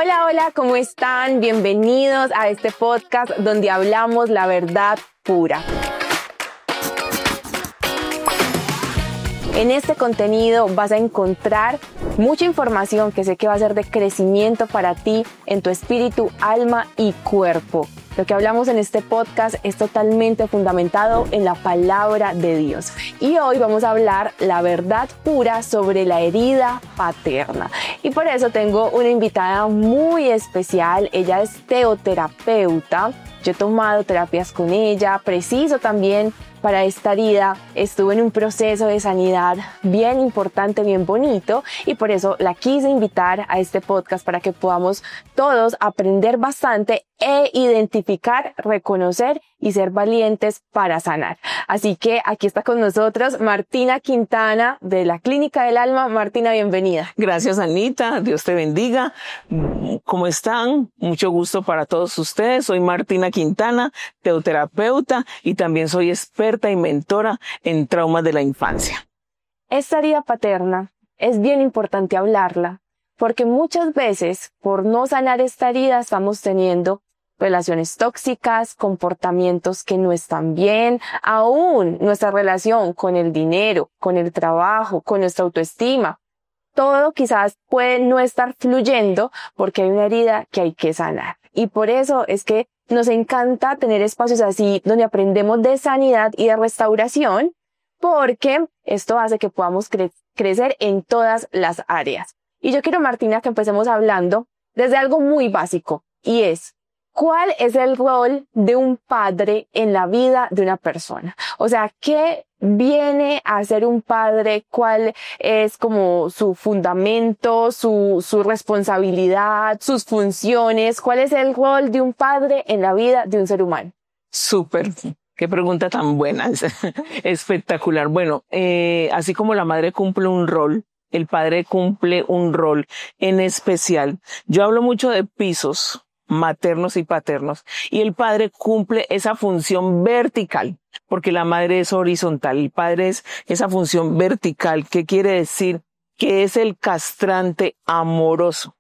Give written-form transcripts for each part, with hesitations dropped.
Hola, hola, ¿cómo están? Bienvenidos a este podcast donde hablamos la verdad pura. En este contenido vas a encontrar mucha información que sé que va a ser de crecimiento para ti en tu espíritu, alma y cuerpo. Lo que hablamos en este podcast es totalmente fundamentado en la palabra de Dios. Y hoy vamos a hablar la verdad pura sobre la herida paterna. Y por eso tengo una invitada muy especial. Ella es teoterapeuta. Yo he tomado terapias con ella, preciso también para esta herida. Estuve en un proceso de sanidad bien importante, bien bonito, y por eso la quise invitar a este podcast para que podamos todos aprender bastante e identificar, reconocer y ser valientes para sanar. Así que aquí está con nosotros Martina Quintana de la Clínica del Alma. Martina, bienvenida. Gracias, Anita. Dios te bendiga. ¿Cómo están? Mucho gusto para todos ustedes. Soy Martina Quintana, teoterapeuta, y también soy experta y mentora en traumas de la infancia. Esta herida paterna es bien importante hablarla, porque muchas veces por no sanar esta herida estamos teniendo relaciones tóxicas, comportamientos que no están bien, aún nuestra relación con el dinero, con el trabajo, con nuestra autoestima. Todo quizás puede no estar fluyendo porque hay una herida que hay que sanar. Y por eso es que nos encanta tener espacios así donde aprendemos de sanidad y de restauración, porque esto hace que podamos crecer en todas las áreas. Y yo quiero, Martina, que empecemos hablando desde algo muy básico, y es: ¿cuál es el rol de un padre en la vida de una persona? O sea, ¿qué viene a ser un padre? ¿Cuál es como su fundamento, su responsabilidad, sus funciones? ¿Cuál es el rol de un padre en la vida de un ser humano? Súper. Qué pregunta tan buena. Espectacular. Bueno, así como la madre cumple un rol, el padre cumple un rol en especial. Yo hablo mucho de pisos maternos y paternos, y el padre cumple esa función vertical, porque la madre es horizontal, el padre es esa función vertical, que quiere decir que es el castrante amoroso.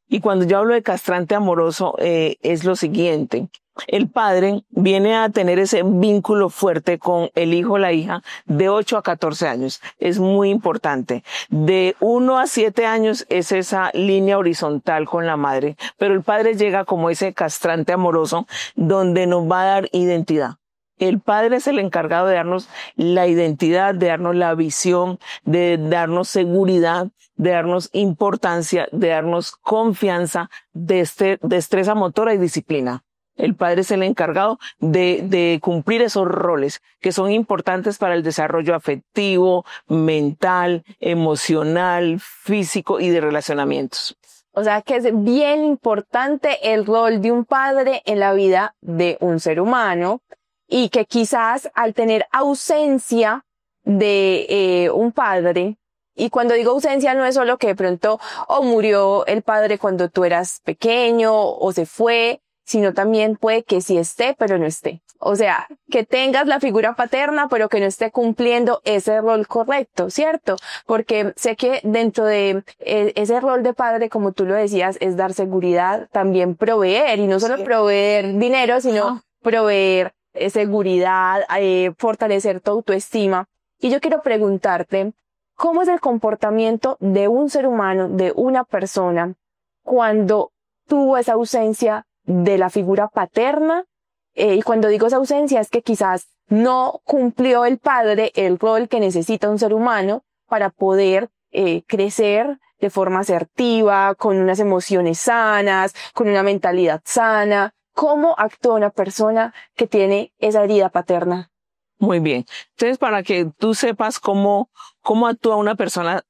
Y cuando yo hablo de castrante amoroso, es lo siguiente: el padre viene a tener ese vínculo fuerte con el hijo o la hija de 8 a 14 años. Es muy importante. De 1 a 7 años es esa línea horizontal con la madre, pero el padre llega como ese castrante amoroso donde nos va a dar identidad. El padre es el encargado de darnos la identidad, de darnos la visión, de darnos seguridad, de darnos importancia, de darnos confianza, destreza motora y disciplina. El padre es el encargado de cumplir esos roles que son importantes para el desarrollo afectivo, mental, emocional, físico y de relacionamientos. O sea que es bien importante el rol de un padre en la vida de un ser humano, y que quizás al tener ausencia de un padre, y cuando digo ausencia no es solo que de pronto o murió el padre cuando tú eras pequeño o se fue, sino también puede que sí esté, pero no esté. O sea, que tengas la figura paterna, pero que no esté cumpliendo ese rol correcto, ¿cierto? Porque sé que dentro de ese rol de padre, como tú lo decías, es dar seguridad, también proveer, y no solo proveer dinero, sino proveer seguridad, fortalecer tu autoestima. Y yo quiero preguntarte, ¿cómo es el comportamiento de un ser humano, de una persona, cuando tuvo esa ausencia de la figura paterna? Y cuando digo esa ausencia es que quizás no cumplió el padre el rol que necesita un ser humano para poder crecer de forma asertiva, con unas emociones sanas, con una mentalidad sana. ¿Cómo actúa una persona que tiene esa herida paterna? Muy bien. Entonces, para que tú sepas cómo actúa una persona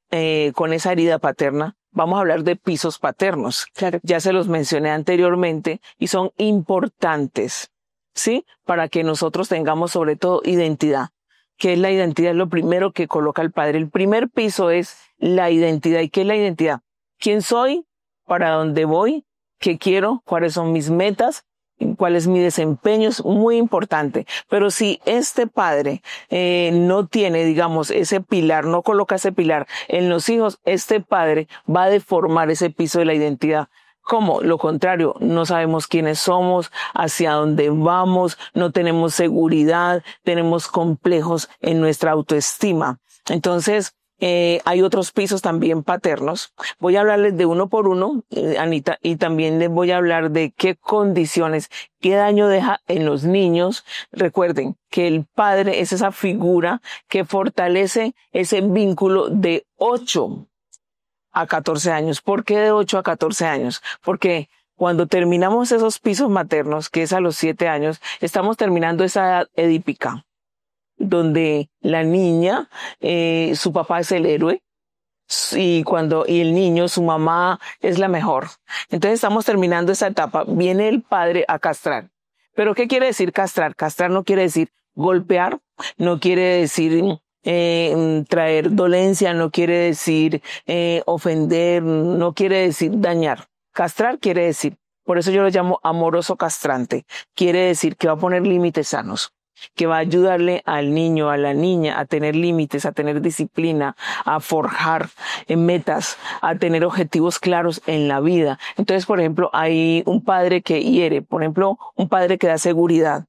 con esa herida paterna, vamos a hablar de pisos paternos. Claro. Ya se los mencioné anteriormente y son importantes, ¿sí? Para que nosotros tengamos sobre todo identidad. ¿Qué es la identidad? Es lo primero que coloca el padre. El primer piso es la identidad. ¿Y qué es la identidad? ¿Quién soy? ¿Para dónde voy? ¿Qué quiero? ¿Cuáles son mis metas? ¿Cuál es mi desempeño? Es muy importante. Pero si este padre no tiene, digamos, ese pilar, no coloca ese pilar en los hijos, este padre va a deformar ese piso de la identidad. ¿Cómo? Lo contrario, no sabemos quiénes somos, hacia dónde vamos, no tenemos seguridad, tenemos complejos en nuestra autoestima. Entonces, hay otros pisos también paternos. Voy a hablarles de uno por uno, Anita, y también les voy a hablar de qué condiciones, qué daño deja en los niños. Recuerden que el padre es esa figura que fortalece ese vínculo de 8 a 14 años. ¿Por qué de 8 a 14 años? Porque cuando terminamos esos pisos maternos, que es a los 7 años, estamos terminando esa edad edípica, donde la niña, su papá es el héroe, y el niño, su mamá es la mejor. Entonces estamos terminando esa etapa. Viene el padre a castrar. ¿Pero qué quiere decir castrar? Castrar no quiere decir golpear, no quiere decir traer dolencia, no quiere decir ofender, no quiere decir dañar. Castrar quiere decir, por eso yo lo llamo amoroso castrante. Quiere decir que va a poner límites sanos, que va a ayudarle al niño, a la niña a tener límites, a tener disciplina, a forjar metas, a tener objetivos claros en la vida. Entonces, por ejemplo, hay un padre que hiere, por ejemplo, un padre que da seguridad.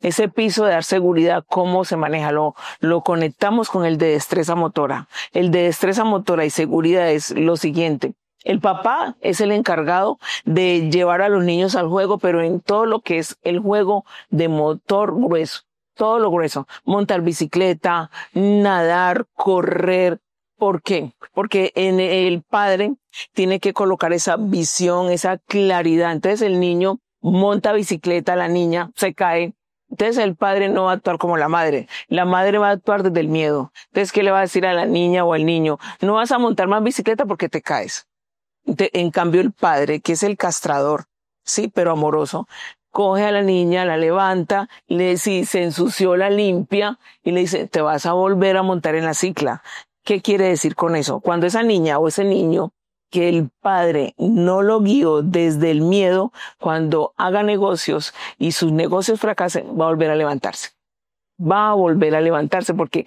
Ese piso de dar seguridad, ¿cómo se maneja? Lo conectamos con el de destreza motora. El de destreza motora y seguridad es lo siguiente. El papá es el encargado de llevar a los niños al juego, pero en todo lo que es el juego de motor grueso, todo lo grueso. Montar bicicleta, nadar, correr. ¿Por qué? Porque el padre tiene que colocar esa visión, esa claridad. Entonces el niño monta bicicleta, la niña se cae. Entonces el padre no va a actuar como la madre va a actuar desde el miedo. Entonces, ¿qué le va a decir a la niña o al niño? No vas a montar más bicicleta porque te caes. En cambio el padre, que es el castrador, sí, pero amoroso, coge a la niña, la levanta, si se ensució la limpia y le dice, te vas a volver a montar en la cicla. ¿Qué quiere decir con eso? Cuando esa niña o ese niño que el padre no lo guió desde el miedo, cuando haga negocios y sus negocios fracasen, va a volver a levantarse. Va a volver a levantarse porque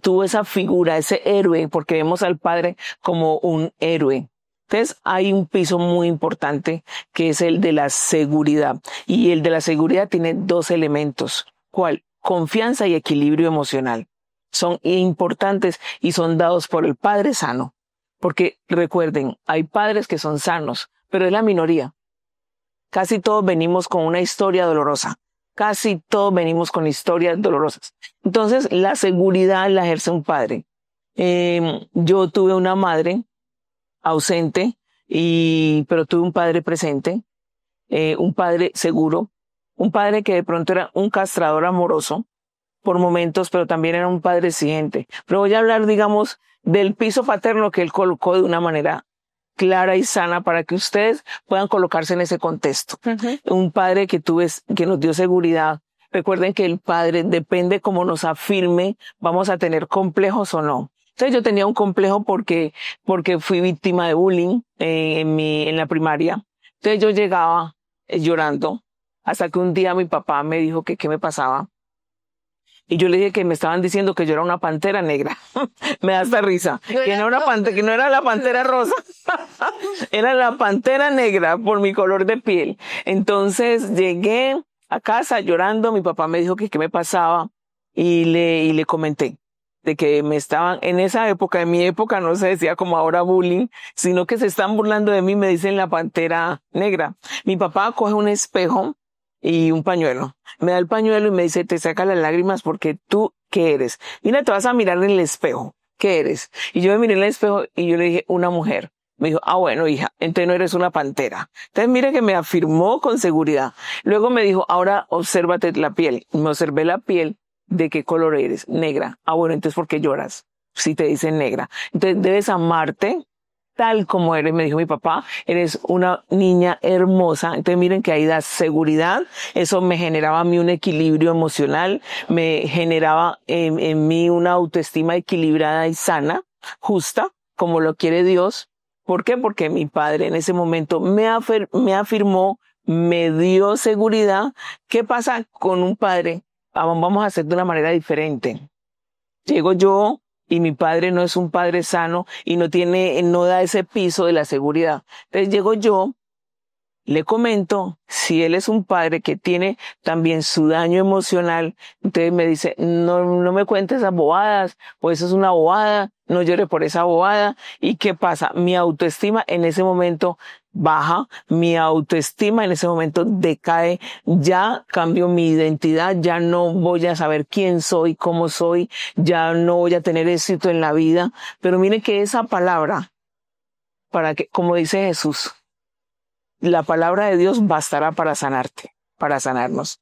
tuvo esa figura, ese héroe, porque vemos al padre como un héroe. Entonces hay un piso muy importante que es el de la seguridad. Y el de la seguridad tiene 2 elementos. ¿Cuál? Confianza y equilibrio emocional. Son importantes y son dados por el padre sano. Porque recuerden, hay padres que son sanos, pero es la minoría. Casi todos venimos con una historia dolorosa. Casi todos venimos con historias dolorosas. Entonces, la seguridad la ejerce un padre. Yo tuve una madre ausente, pero tuve un padre presente, un padre seguro, un padre que de pronto era un castrador amoroso por momentos, pero también era un padre exigente. Pero voy a hablar, digamos, del piso paterno que él colocó de una manera clara y sana para que ustedes puedan colocarse en ese contexto. Un padre que nos dio seguridad. Recuerden que el padre depende cómo nos afirme, vamos a tener complejos o no. Entonces yo tenía un complejo porque fui víctima de bullying en la primaria. Entonces yo llegaba llorando hasta que un día mi papá me dijo que qué me pasaba. Y yo le dije que me estaban diciendo que yo era una pantera negra. Me da hasta risa. Que no era la pantera rosa. Era la pantera negra por mi color de piel. Entonces llegué a casa llorando. Mi papá me dijo que qué me pasaba y le comenté de que me estaban, en esa época, en mi época no se decía como ahora bullying, sino que se están burlando de mí, me dicen la pantera negra. Mi papá coge un espejo y un pañuelo. Me da el pañuelo y me dice, te saca las lágrimas porque tú, ¿qué eres? Mira, te vas a mirar en el espejo. ¿Qué eres? Y yo me miré en el espejo y yo le dije, una mujer. Me dijo, ah, bueno, hija, entonces no eres una pantera. Entonces mire que me afirmó con seguridad. Luego me dijo, ahora obsérvate la piel. Me observé la piel. ¿De qué color eres? Negra. Ah, bueno, entonces ¿por qué lloras? Si te dicen negra. Entonces debes amarte tal como eres, me dijo mi papá, eres una niña hermosa. Entonces miren que ahí da seguridad, eso me generaba a mí un equilibrio emocional, me generaba en mí una autoestima equilibrada y sana, justa, como lo quiere Dios. ¿Por qué? Porque mi padre en ese momento me afirmó, me dio seguridad. ¿Qué pasa con un padre? Vamos a hacer de una manera diferente. Llego yo y mi padre no es un padre sano y no da ese piso de la seguridad. Entonces llego yo le comento, si él es un padre que tiene también su daño emocional, entonces me dice, no me cuentes esas bobadas, o eso es una bobada, no llore por esa bobada. ¿Y qué pasa? Mi autoestima en ese momento baja, mi autoestima en ese momento decae, ya cambio mi identidad, ya no voy a saber quién soy, cómo soy, ya no voy a tener éxito en la vida. Pero miren que esa palabra, para que, como dice Jesús, la palabra de Dios bastará para sanarte, para sanarnos.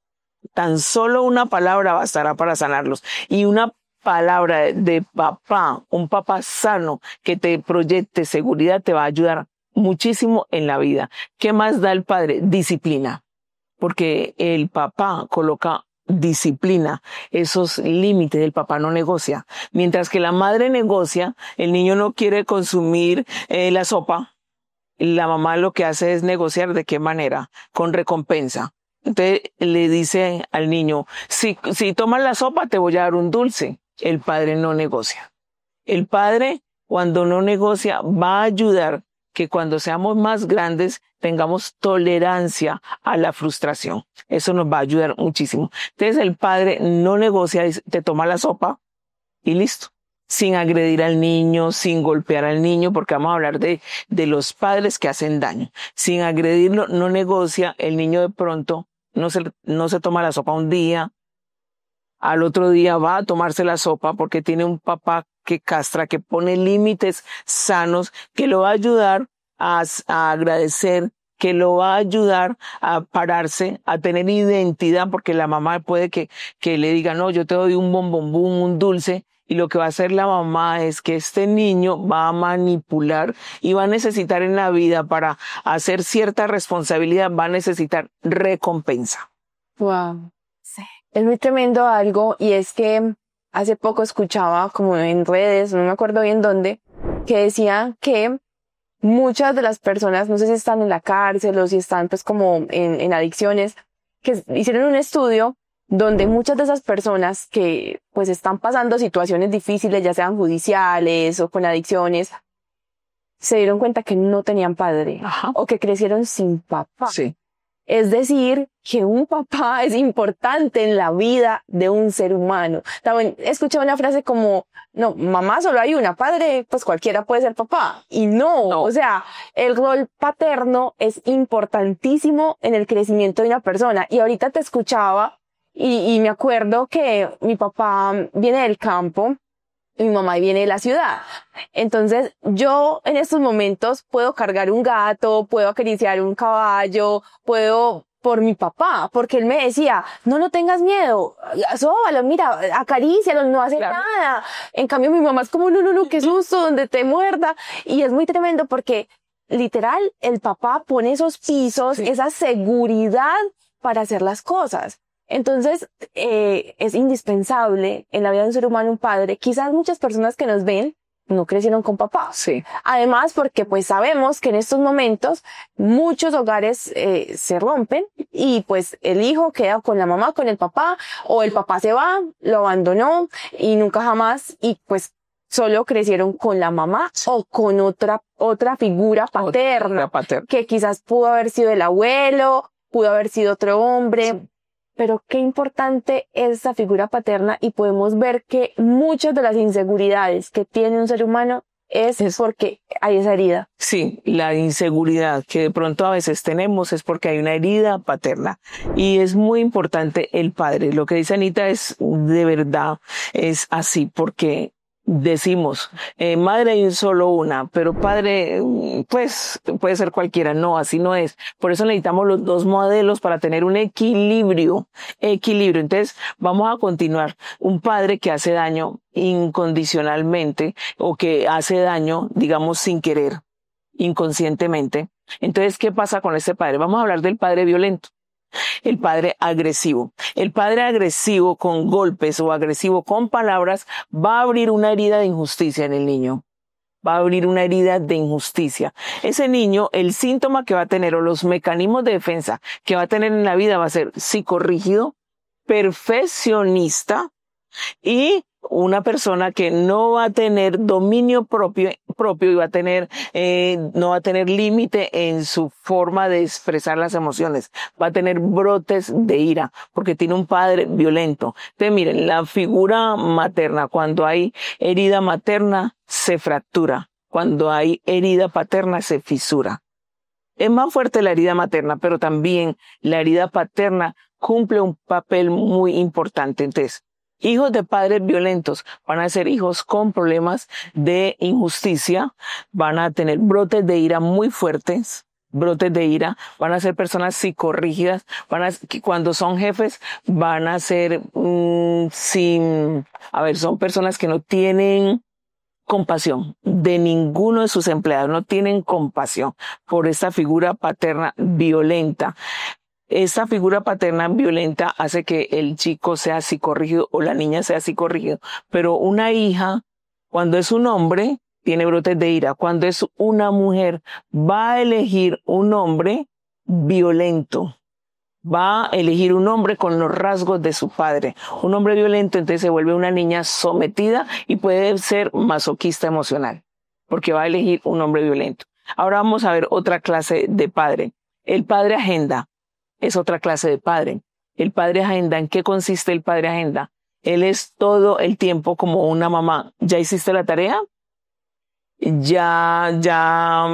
Tan solo una palabra bastará para sanarlos. Y una palabra de papá, un papá sano que te proyecte seguridad, te va a ayudar muchísimo en la vida. ¿Qué más da el padre? Disciplina. Porque el papá coloca disciplina, esos límites, el papá no negocia. Mientras que la madre negocia, el niño no quiere consumir la sopa. La mamá lo que hace es negociar. ¿De qué manera? Con recompensa. Entonces le dice al niño, si tomas la sopa te voy a dar un dulce. El padre no negocia. El padre, cuando no negocia, va a ayudar que cuando seamos más grandes tengamos tolerancia a la frustración. Eso nos va a ayudar muchísimo. Entonces el padre no negocia, te toma la sopa y listo. Sin agredir al niño, sin golpear al niño, porque vamos a hablar de los padres que hacen daño. Sin agredirlo, no negocia, el niño de pronto no se toma la sopa un día, al otro día va a tomarse la sopa porque tiene un papá que castra, que pone límites sanos, que lo va a ayudar a agradecer, que lo va a ayudar a pararse, a tener identidad, porque la mamá puede que le diga, no, yo te doy un bombombón, un dulce, y lo que va a hacer la mamá es que este niño va a manipular y va a necesitar en la vida, para hacer cierta responsabilidad, va a necesitar recompensa. Wow. Sí. Es muy tremendo algo, y es que hace poco escuchaba como en redes, no me acuerdo bien dónde, que decía que muchas de las personas, no sé si están en la cárcel o si están pues como en adicciones, que hicieron un estudio donde muchas de esas personas que pues están pasando situaciones difíciles, ya sean judiciales o con adicciones, se dieron cuenta que no tenían padre. Ajá. O que crecieron sin papá. Sí. Es decir, que un papá es importante en la vida de un ser humano. También escuché una frase como, no, mamá solo hay una, padre, pues cualquiera puede ser papá. Y no, o sea, el rol paterno es importantísimo en el crecimiento de una persona. Y ahorita te escuchaba y me acuerdo que mi papá viene del campo y mi mamá viene de la ciudad. Entonces, yo en estos momentos puedo cargar un gato, puedo acariciar un caballo, puedo por mi papá, porque él me decía, no tengas miedo, sóbalo, mira, acarícialo, no hace nada. En cambio, mi mamá es como, no, qué susto, donde te muerda. Y es muy tremendo porque, literal, el papá pone esos pisos, esa seguridad para hacer las cosas. Entonces, es indispensable en la vida de un ser humano un padre. Quizás muchas personas que nos ven no crecieron con papá. Sí. Además, porque pues sabemos que en estos momentos muchos hogares se rompen y pues el hijo queda con la mamá, con el papá, o el papá se va, lo abandonó y nunca jamás, y pues solo crecieron con la mamá o con otra figura paterna, que quizás pudo haber sido el abuelo, pudo haber sido otro hombre. Sí. Pero qué importante es esa figura paterna, y podemos ver que muchas de las inseguridades que tiene un ser humano es porque hay esa herida. Sí, la inseguridad que de pronto a veces tenemos es porque hay una herida paterna, y es muy importante el padre. Lo que dice Anita es de verdad, es así, porque decimos, madre hay solo una, pero padre, pues, puede ser cualquiera. No, así no es. Por eso necesitamos los dos modelos para tener un equilibrio. Entonces, vamos a continuar. Un padre que hace daño incondicionalmente, o que hace daño, digamos, sin querer, inconscientemente. Entonces, ¿qué pasa con ese padre? Vamos a hablar del padre violento. El padre agresivo. El padre agresivo con golpes o agresivo con palabras va a abrir una herida de injusticia en el niño. Va a abrir una herida de injusticia. Ese niño, el síntoma que va a tener, o los mecanismos de defensa que va a tener en la vida, va a ser psicorrígido, perfeccionista y una persona que no va a tener dominio propio y va a tener, no va a tener límite en su forma de expresar las emociones. Va a tener brotes de ira porque tiene un padre violento. Entonces, miren, la figura materna, cuando hay herida materna, se fractura. Cuando hay herida paterna, se fisura. Es más fuerte la herida materna, pero también la herida paterna cumple un papel muy importante. Entonces, hijos de padres violentos van a ser hijos con problemas de injusticia, van a tener brotes de ira muy fuertes, brotes de ira, van a ser personas psicorrígidas, cuando son jefes van a ser son personas que no tienen compasión de ninguno de sus empleados, no tienen compasión por esta figura paterna violenta. Esta figura paterna violenta hace que el chico sea psicorrígido o la niña sea psicorrígido, pero una hija, cuando es un hombre, tiene brotes de ira. Cuando es una mujer, va a elegir un hombre violento. Va a elegir un hombre con los rasgos de su padre. Un hombre violento, entonces se vuelve una niña sometida y puede ser masoquista emocional, porque va a elegir un hombre violento. Ahora vamos a ver otra clase de padre. El padre agenda es otra clase de padre. El padre agenda, ¿en qué consiste el padre agenda? Él es todo el tiempo como una mamá. ¿Ya hiciste la tarea? ¿Ya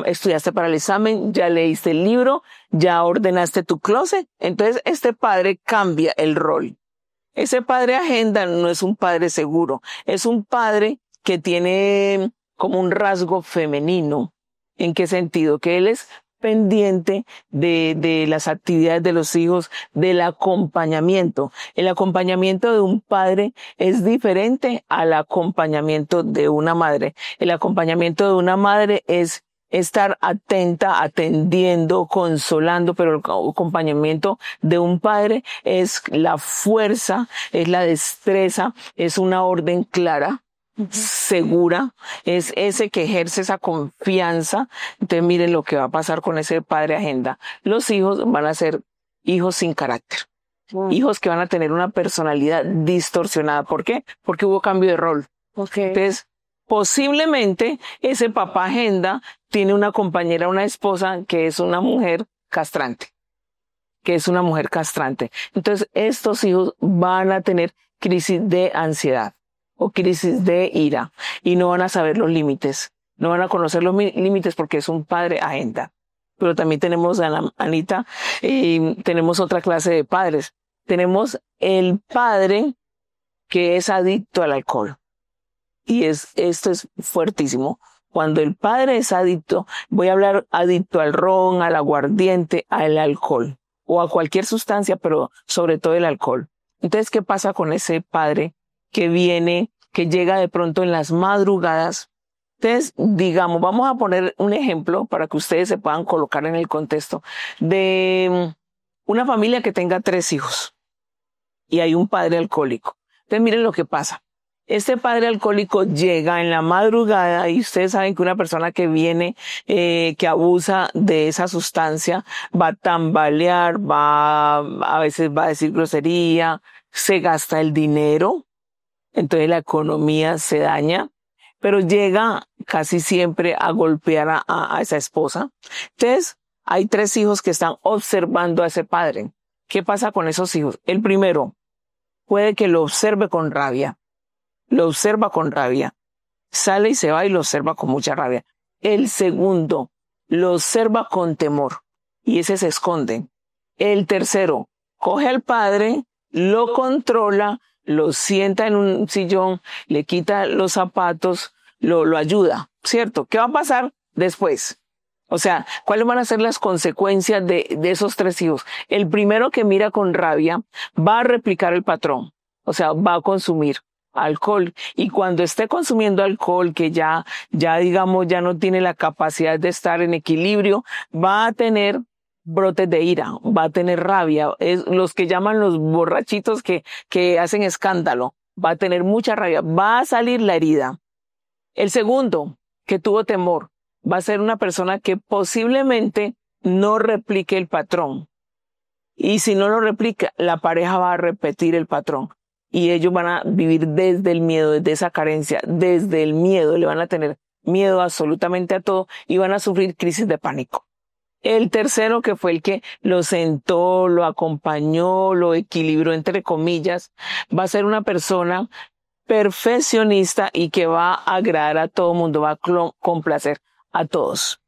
estudiaste para el examen? ¿Ya leíste el libro? ¿Ya ordenaste tu closet? Entonces este padre cambia el rol. Ese padre agenda no es un padre seguro, es un padre que tiene como un rasgo femenino. ¿En qué sentido? Que él es pendiente de las actividades de los hijos, del acompañamiento. El acompañamiento de un padre es diferente al acompañamiento de una madre. El acompañamiento de una madre es estar atenta, atendiendo, consolando, pero el acompañamiento de un padre es la fuerza, es la destreza, es una orden clara, segura, es ese que ejerce esa confianza. Entonces miren lo que va a pasar con ese padre agenda. Los hijos van a ser hijos sin carácter, hijos que van a tener una personalidad distorsionada. ¿Por qué? Porque hubo cambio de rol. Entonces, posiblemente ese papá agenda tiene una compañera, una esposa que es una mujer castrante, Entonces, estos hijos van a tener crisis de ansiedad o crisis de ira y no van a saber los límites, no van a conocer los límites porque es un padre agenda. Pero también tenemos, Anita, tenemos otra clase de padres. Tenemos el padre que es adicto al alcohol. Y esto es fuertísimo. Cuando el padre es adicto, voy a hablar adicto al ron, al aguardiente, al alcohol o a cualquier sustancia, pero sobre todo el alcohol. Entonces, ¿qué pasa con ese padre que llega de pronto en las madrugadas? Entonces, digamos, vamos a poner un ejemplo para que ustedes se puedan colocar en el contexto de una familia que tenga 3 hijos y hay un padre alcohólico. Entonces, miren lo que pasa. Este padre alcohólico llega en la madrugada y ustedes saben que una persona que viene, que abusa de esa sustancia, va a tambalear, a veces va a decir grosería, se gasta el dinero, entonces la economía se daña, pero llega casi siempre a golpear a esa esposa. Entonces, hay 3 hijos que están observando a ese padre. ¿Qué pasa con esos hijos? El primero, puede que lo observe con rabia. Sale y se va y lo observa con mucha rabia. El segundo, lo observa con temor y ese se esconde. El tercero, coge al padre, lo controla, lo sienta en un sillón, le quita los zapatos, lo ayuda, ¿cierto? ¿Qué va a pasar después? O sea, ¿cuáles van a ser las consecuencias de esos 3 hijos? El primero que mira con rabia va a replicar el patrón, o sea, va a consumir alcohol, y cuando esté consumiendo alcohol, que ya digamos ya no tiene la capacidad de estar en equilibrio, va a tener brotes de ira, va a tener rabia, es los que llaman los borrachitos que hacen escándalo, va a tener mucha rabia, va a salir la herida. El segundo, que tuvo temor, va a ser una persona que posiblemente no replique el patrón, y si no lo replica, la pareja va a repetir el patrón. y ellos van a vivir desde el miedo, desde esa carencia, desde el miedo, le van a tener miedo absolutamente a todo y van a sufrir crisis de pánico. El tercero, que fue el que lo sentó, lo acompañó, lo equilibró, entre comillas, va a ser una persona perfeccionista y que va a agradar a todo el mundo, va a complacer a todos.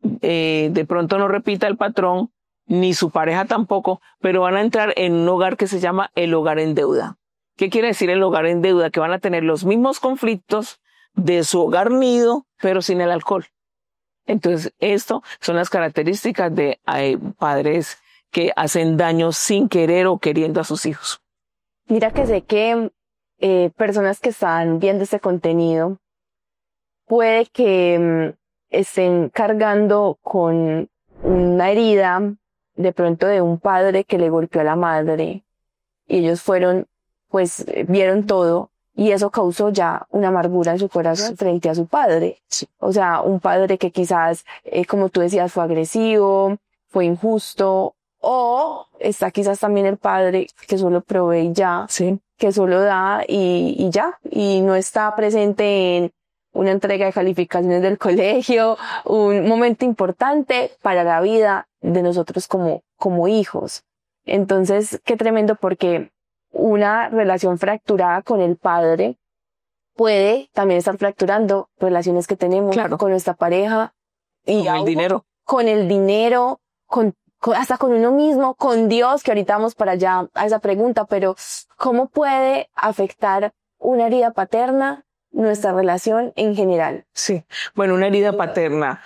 De pronto no repita el patrón, ni su pareja tampoco, pero van a entrar en un hogar que se llama el hogar en deuda. ¿Qué quiere decir el hogar en deuda? Que van a tener los mismos conflictos de su hogar nido, pero sin el alcohol. Entonces, esto son las características de padres que hacen daño sin querer o queriendo a sus hijos. Mira que sé que personas que están viendo este contenido puede que estén cargando con una herida de pronto de un padre que le golpeó a la madre y ellos vieron todo y eso causó ya una amargura en su corazón frente a su padre. Sí. O sea, un padre que quizás, como tú decías, fue agresivo, fue injusto, o está quizás también el padre que solo provee ya, Sí. que solo da y ya, y no está presente en una entrega de calificaciones del colegio, un momento importante para la vida de nosotros como hijos. Entonces, qué tremendo, porque una relación fracturada con el padre puede también estar fracturando relaciones que tenemos con nuestra pareja y con el dinero. Con el dinero, hasta con uno mismo, con Dios, que ahorita vamos para allá a esa pregunta, pero ¿cómo puede afectar una herida paterna nuestra relación en general? Sí, bueno, una herida paterna.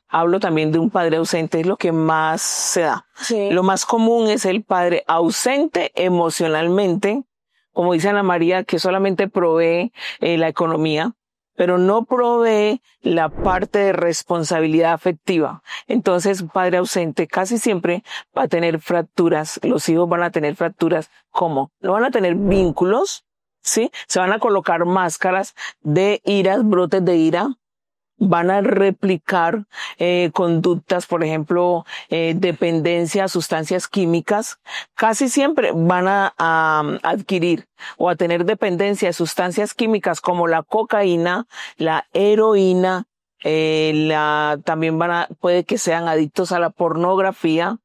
Hablo también de un padre ausente, es lo que más se da. Sí. Lo más común es el padre ausente emocionalmente, como dice Ana María, que solamente provee la economía, pero no provee la parte de responsabilidad afectiva. Entonces, un padre ausente casi siempre va a tener fracturas. Los hijos van a tener fracturas. ¿Cómo? No van a tener vínculos, ¿sí? Se van a colocar máscaras de iras, brotes de ira. Van a replicar conductas, por ejemplo, dependencia a sustancias químicas. Casi siempre van a adquirir o a tener dependencia de sustancias químicas como la cocaína, la heroína, también puede que sean adictos a la pornografía.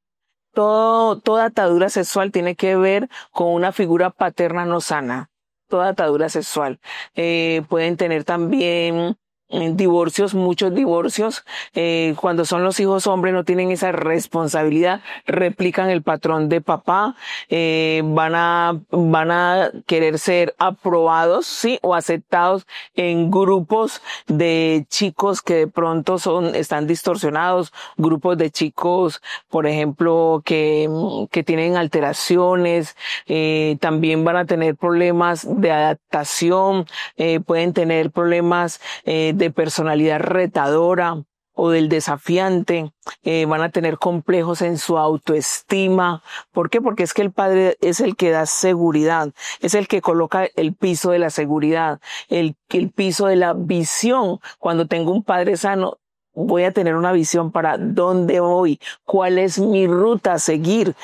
Toda atadura sexual tiene que ver con una figura paterna no sana. Toda atadura sexual. Pueden tener también divorcios, muchos divorcios. Cuando son los hijos hombres no tienen esa responsabilidad, replican el patrón de papá, van a querer ser aprobados, sí, o aceptados en grupos de chicos que de pronto están distorsionados, grupos de chicos, por ejemplo, que tienen alteraciones, también van a tener problemas de adaptación, pueden tener problemas de personalidad retadora o del desafiante, van a tener complejos en su autoestima. ¿Por qué? Porque es que el padre es el que da seguridad, es el que coloca el piso de la seguridad, el piso de la visión. Cuando tengo un padre sano, voy a tener una visión para dónde voy, cuál es mi ruta a seguir.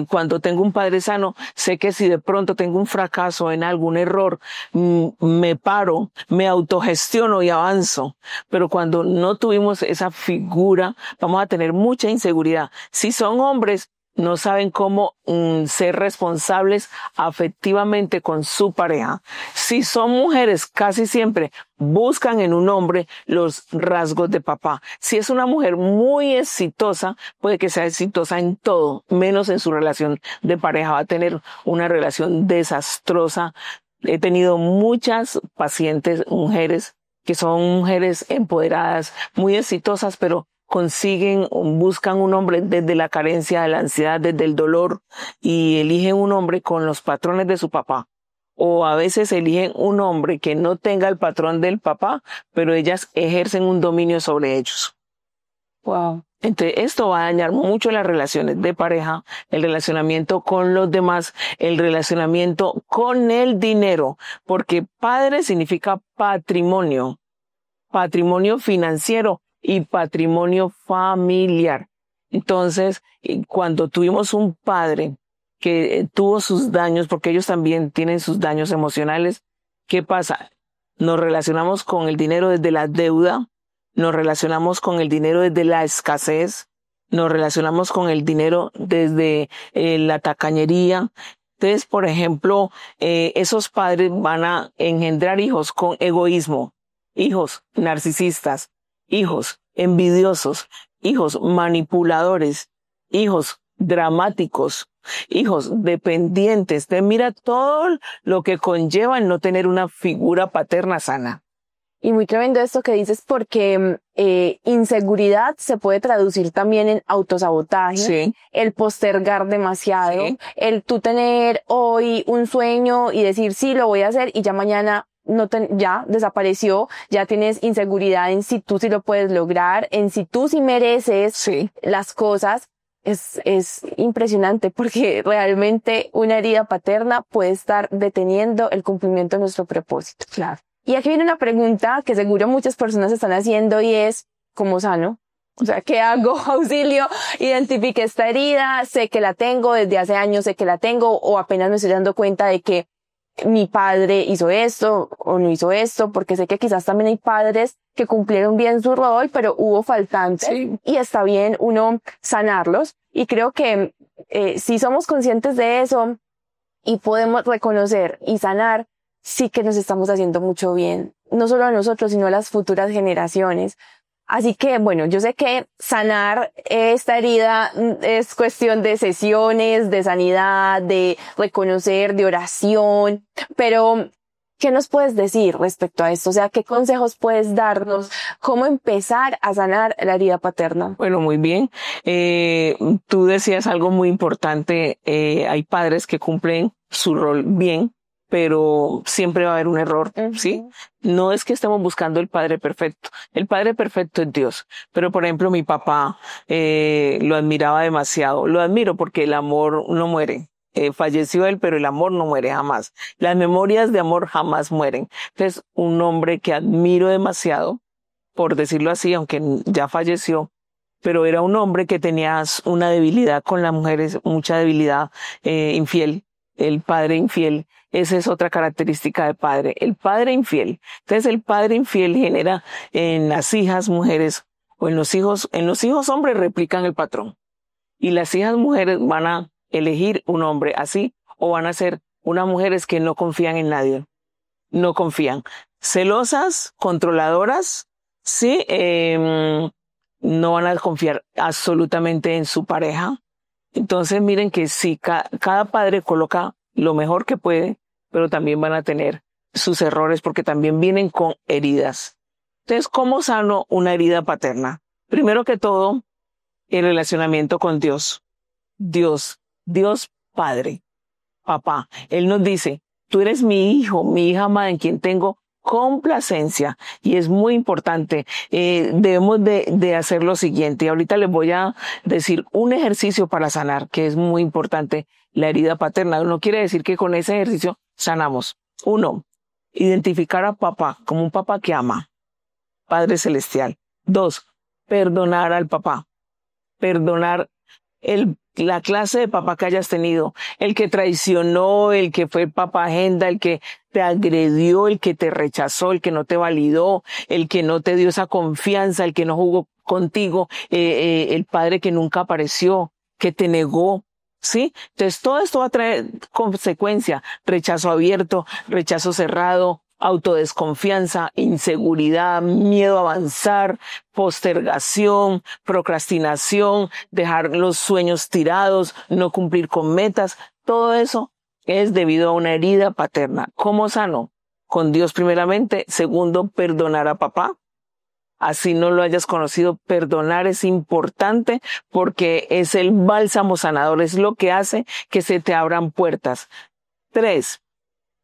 Cuando tengo un padre sano, sé que si de pronto tengo un fracaso en algún error, me paro, me autogestiono y avanzo. Pero cuando no tuvimos esa figura, vamos a tener mucha inseguridad. Si son hombres, no saben cómo ser responsables afectivamente con su pareja. Si son mujeres, casi siempre buscan en un hombre los rasgos de papá. Si es una mujer muy exitosa, puede que sea exitosa en todo, menos en su relación de pareja. Va a tener una relación desastrosa. He tenido muchas pacientes, mujeres, que son mujeres empoderadas, muy exitosas, pero buscan un hombre desde la carencia, de la ansiedad, desde el dolor, y eligen un hombre con los patrones de su papá. O a veces eligen un hombre que no tenga el patrón del papá, pero ellas ejercen un dominio sobre ellos. Wow. Entonces, esto va a dañar mucho las relaciones de pareja, el relacionamiento con los demás, el relacionamiento con el dinero, porque padre significa patrimonio financiero y patrimonio familiar. Entonces, cuando tuvimos un padre que tuvo sus daños, porque ellos también tienen sus daños emocionales. ¿Qué pasa? Nos relacionamos con el dinero desde la deuda, nos relacionamos con el dinero desde la escasez, nos relacionamos con el dinero desde la tacañería. Entonces, por ejemplo, esos padres van a engendrar hijos con egoísmo, hijos narcisistas, hijos envidiosos, hijos manipuladores, hijos dramáticos, hijos dependientes. Entonces, mira todo lo que conlleva el no tener una figura paterna sana. Y muy tremendo esto que dices porque inseguridad se puede traducil también en autosabotaje, Sí. el postergar demasiado, Sí. el tú tener hoy un sueño y decir sí, lo voy a hacer y ya mañana ya desapareció, ya tienes inseguridad en si tú sí lo puedes lograr, en si tú sí mereces Sí. las cosas. Es impresionante porque realmente una herida paterna puede estar deteniendo el cumplimiento de nuestro propósito. Claro. Y aquí viene una pregunta que seguro muchas personas están haciendo y es, ¿cómo sano? O sea, ¿qué hago? Auxilio, identifique esta herida, sé que la tengo desde hace años, sé que la tengo o apenas me estoy dando cuenta de que mi padre hizo esto o no hizo esto, porque sé que quizás también hay padres que cumplieron bien su rol, pero hubo faltantes y está bien uno sanarlos. Y creo que si somos conscientes de eso y podemos reconocer y sanar, sí que nos estamos haciendo mucho bien, no solo a nosotros, sino a las futuras generaciones. Así que, bueno, yo sé que sanar esta herida es cuestión de sesiones, de sanidad, de reconocer, de oración, pero ¿qué nos puedes decir respecto a esto? O sea, ¿qué consejos puedes darnos? ¿Cómo empezar a sanar la herida paterna? Bueno, muy bien. Tú decías algo muy importante. Hay padres que cumplen su rol bien, pero siempre va a haber un error, ¿sí? No es que estemos buscando el padre perfecto. El padre perfecto es Dios. Pero, por ejemplo, mi papá lo admiraba demasiado. Lo admiro porque el amor no muere. Falleció él, pero el amor no muere jamás. Las memorias de amor jamás mueren. Entonces, un hombre que admiro demasiado, por decirlo así, aunque ya falleció, pero era un hombre que tenía una debilidad con las mujeres, mucha debilidad, infiel, el padre infiel. Esa es otra característica de padre, el padre infiel. Entonces el padre infiel genera en las hijas mujeres o en los hijos hombres replican el patrón. Y las hijas mujeres van a elegir un hombre así o van a ser unas mujeres que no confían en nadie. No confían. Celosas, controladoras, sí, no van a confiar absolutamente en su pareja. Entonces miren que sí, cada padre coloca lo mejor que puede, pero también van a tener sus errores porque también vienen con heridas. Entonces, ¿cómo sano una herida paterna? Primero que todo, el relacionamiento con Dios. Dios Padre, papá. Él nos dice, tú eres mi hijo, mi hija amada en quien tengo complacencia. Y es muy importante. Debemos de hacer lo siguiente. Ahorita les voy a decir un ejercicio para sanar, que es muy importante, la herida paterna. No quiere decir que con ese ejercicio sanamos. 1, identificar a papá como un papá que ama, Padre Celestial. 2, perdonar al papá. Perdonar la clase de papá que hayas tenido, el que traicionó, el que fue papá agenda, el que te agredió, el que te rechazó, el que no te validó, el que no te dio esa confianza, el que no jugó contigo, el padre que nunca apareció, que te negó, ¿sí? Entonces todo esto va a traer consecuencia, rechazo abierto, rechazo cerrado, autodesconfianza, inseguridad, miedo a avanzar, postergación, procrastinación, dejar los sueños tirados, no cumplir con metas. Todo eso es debido a una herida paterna. ¿Cómo sano? Con Dios primeramente. Segundo, perdonar a papá. Así no lo hayas conocido, perdonar es importante porque es el bálsamo sanador, es lo que hace que se te abran puertas. 3,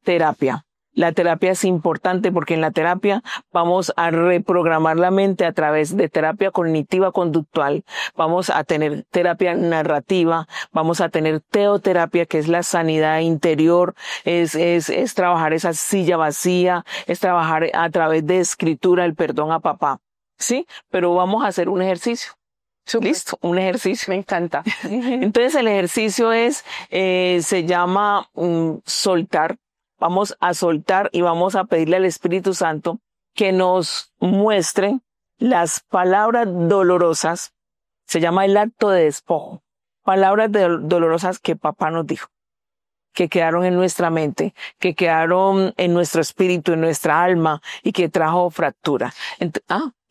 terapia. La terapia es importante porque en la terapia vamos a reprogramar la mente a través de terapia cognitiva conductual. Vamos a tener terapia narrativa, vamos a tener teoterapia, que es la sanidad interior, es trabajar esa silla vacía, es trabajar a través de escritura el perdón a papá. ¿Sí? Pero vamos a hacer un ejercicio. Súper. Listo, un ejercicio. Me encanta. Entonces el ejercicio se llama soltar. Vamos a soltar y vamos a pedirle al Espíritu Santo que nos muestre las palabras dolorosas. Se llama el acto de despojo. Palabras dolorosas que papá nos dijo, que quedaron en nuestra mente, que quedaron en nuestro espíritu, en nuestra alma y que trajo fractura.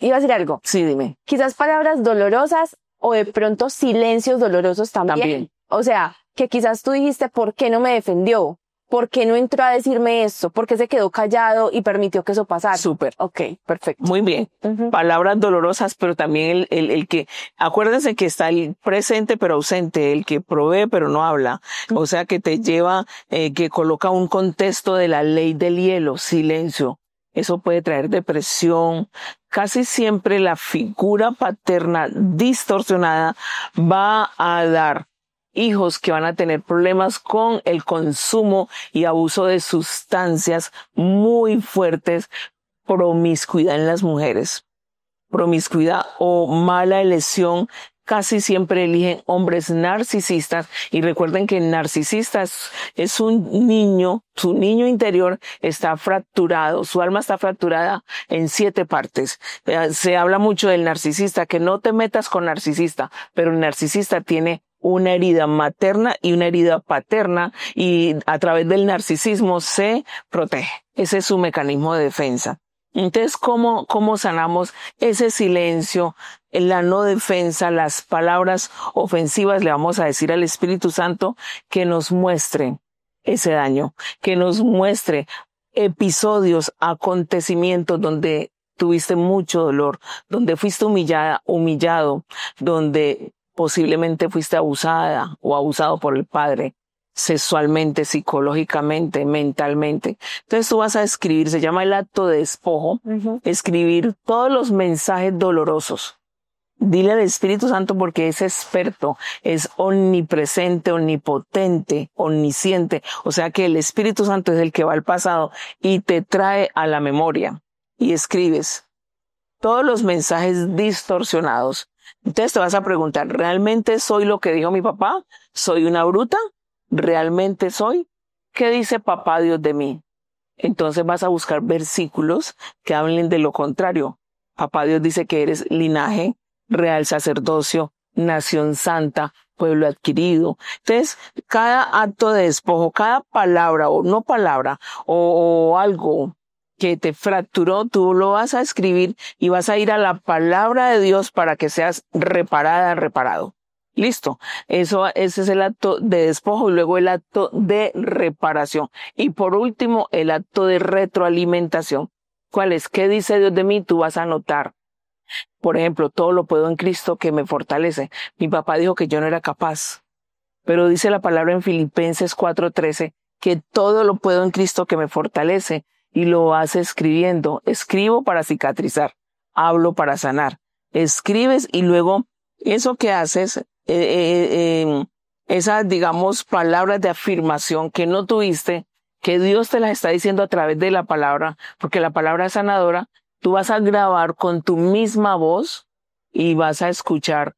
Iba a decir algo. Sí, dime. Quizás palabras dolorosas o de pronto silencios dolorosos también. O sea, que quizás tú dijiste, ¿por qué no me defendió? ¿Por qué no entró a decirme esto? ¿Por qué se quedó callado y permitió que eso pasara? Súper. Ok, perfecto. Muy bien. Palabras dolorosas, pero también el que, acuérdense que está el presente pero ausente, el que provee pero no habla. O sea, que te lleva, que coloca un contexto de la ley del hielo, silencio. Eso puede traer depresión. Casi siempre la figura paterna distorsionada va a dar hijos que van a tener problemas con el consumo y abuso de sustancias muy fuertes, promiscuidad en las mujeres, promiscuidad o mala elección. Casi siempre eligen hombres narcisistas y recuerden que el narcisista es un niño, su niño interior está fracturado, su alma está fracturada en 7 partes. Se habla mucho del narcisista, que no te metas con narcisista, pero el narcisista tiene una herida materna y una herida paterna y a través del narcisismo se protege. Ese es su mecanismo de defensa. Entonces, ¿cómo sanamos ese silencio, la no defensa, las palabras ofensivas? Le vamos a decir al Espíritu Santo que nos muestre ese daño, que nos muestre episodios, acontecimientos donde tuviste mucho dolor, donde fuiste humillado, donde posiblemente fuiste abusada o abusado por el padre, sexualmente, psicológicamente, mentalmente. Entonces tú vas a escribir, se llama el acto de despojo, escribir todos los mensajes dolorosos. Dile al Espíritu Santo porque es experto, es omnipresente, omnipotente, omnisciente. O sea que el Espíritu Santo es el que va al pasado y te trae a la memoria. Y escribes todos los mensajes distorsionados. Entonces te vas a preguntar, ¿realmente soy lo que dijo mi papá? ¿Soy una bruta? ¿Realmente soy? ¿Qué dice papá Dios de mí? Entonces vas a buscar versículos que hablen de lo contrario. Papá Dios dice que eres linaje, real sacerdocio, nación santa, pueblo adquirido. Entonces, cada acto de despojo, cada palabra o no palabra o algo que te fracturó, tú lo vas a escribir y vas a ir a la palabra de Dios para que seas reparado. Listo. Ese es el acto de despojo y luego el acto de reparación. Y por último, el acto de retroalimentación. ¿Cuál es? ¿Qué dice Dios de mí? Tú vas a anotar. Por ejemplo, todo lo puedo en Cristo que me fortalece. Mi papá dijo que yo no era capaz. Pero dice la palabra en Filipenses 4:13 que todo lo puedo en Cristo que me fortalece. Y lo hace escribiendo. Escribo para cicatrizar. Hablo para sanar. Escribes y luego eso que haces, esas, digamos, palabras de afirmación que no tuviste, que Dios te las está diciendo a través de la palabra, porque la palabra es sanadora, tú vas a grabar con tu misma voz y vas a escuchar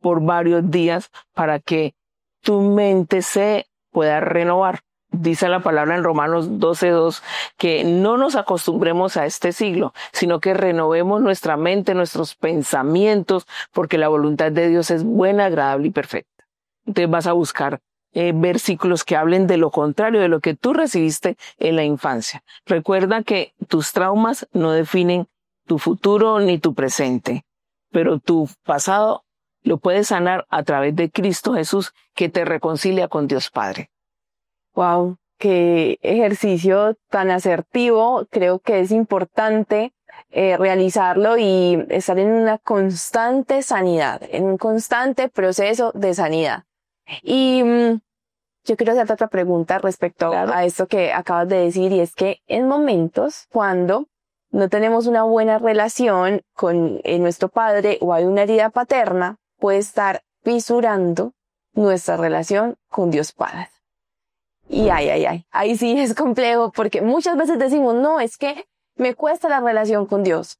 por varios días para que tu mente se pueda renovar. Dice la palabra en Romanos 12:2 que no nos acostumbremos a este siglo, sino que renovemos nuestra mente, nuestros pensamientos, porque la voluntad de Dios es buena, agradable y perfecta. Entonces vas a buscar versículos que hablen de lo contrario, de lo que tú recibiste en la infancia. Recuerda que tus traumas no definen tu futuro ni tu presente, pero tu pasado lo puedes sanar a través de Cristo Jesús, que te reconcilia con Dios Padre. Wow, qué ejercicio tan asertivo. Creo que es importante realizarlo y estar en una constante sanidad, en un constante proceso de sanidad. Y yo quiero hacerte otra pregunta respecto a esto que acabas de decir, y es que en momentos cuando no tenemos una buena relación con nuestro padre o hay una herida paterna, puede estar fisurando nuestra relación con Dios Padre. Y ahí sí es complejo porque muchas veces decimos, no, es que me cuesta la relación con Dios.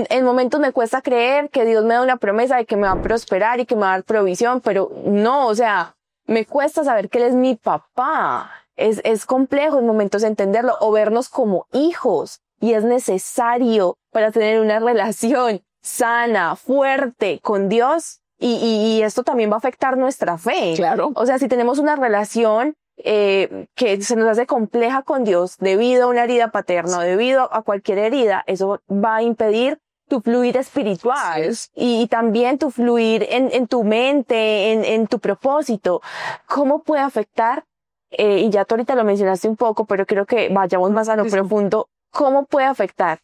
En momentos me cuesta creer que Dios me da una promesa de que me va a prosperar y que me va a dar provisión, pero no, o sea, me cuesta saber que Él es mi papá. Es complejo en momentos entenderlo o vernos como hijos, y es necesario para tener una relación sana, fuerte con Dios, y esto también va a afectar nuestra fe. Claro. O sea, si tenemos una relación que se nos hace compleja con Dios debido a una herida paterna, debido a cualquier herida, eso va a impedir tu fluir espiritual y también tu fluir en tu mente, en tu propósito. ¿Cómo puede afectar? Y ya tú ahorita lo mencionaste un poco, pero creo que vayamos más a lo profundo. ¿Cómo puede afectar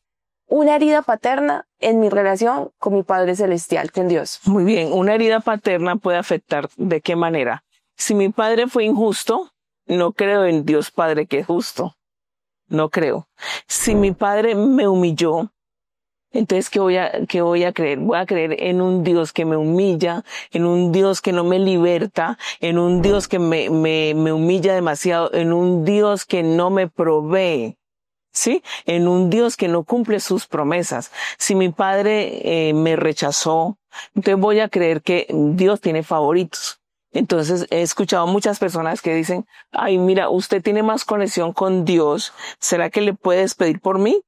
una herida paterna en mi relación con mi Padre Celestial, con Dios? Muy bien, una herida paterna puede afectar ¿de qué manera? Si mi padre fue injusto, no creo en Dios Padre que es justo. No creo. Si mi padre me humilló, entonces, ¿qué voy a creer? Voy a creer en un Dios que me humilla, en un Dios que no me liberta, en un Dios que me humilla demasiado, en un Dios que no me provee, ¿sí? En un Dios que no cumple sus promesas. Si mi padre me rechazó, entonces voy a creer que Dios tiene favoritos. Entonces, he escuchado muchas personas que dicen, ay, mira, usted tiene más conexión con Dios, ¿será que le puedes pedir por mí?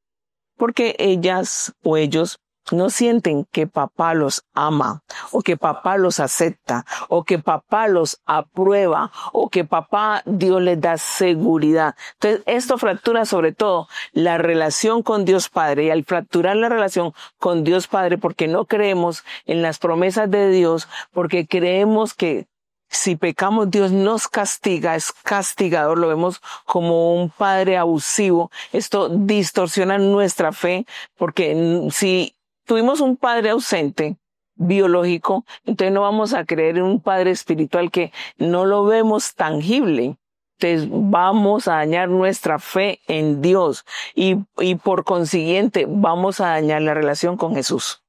Porque ellas o ellos no sienten que papá los ama, o que papá los acepta, o que papá los aprueba, o que papá Dios les da seguridad. Entonces, esto fractura sobre todo la relación con Dios Padre, y al fracturar la relación con Dios Padre, porque no creemos en las promesas de Dios, porque creemos que si pecamos, Dios nos castiga, es castigador, lo vemos como un padre abusivo. Esto distorsiona nuestra fe, porque si tuvimos un padre ausente, biológico, entonces no vamos a creer en un padre espiritual que no lo vemos tangible. Entonces vamos a dañar nuestra fe en Dios y por consiguiente vamos a dañar la relación con Jesús.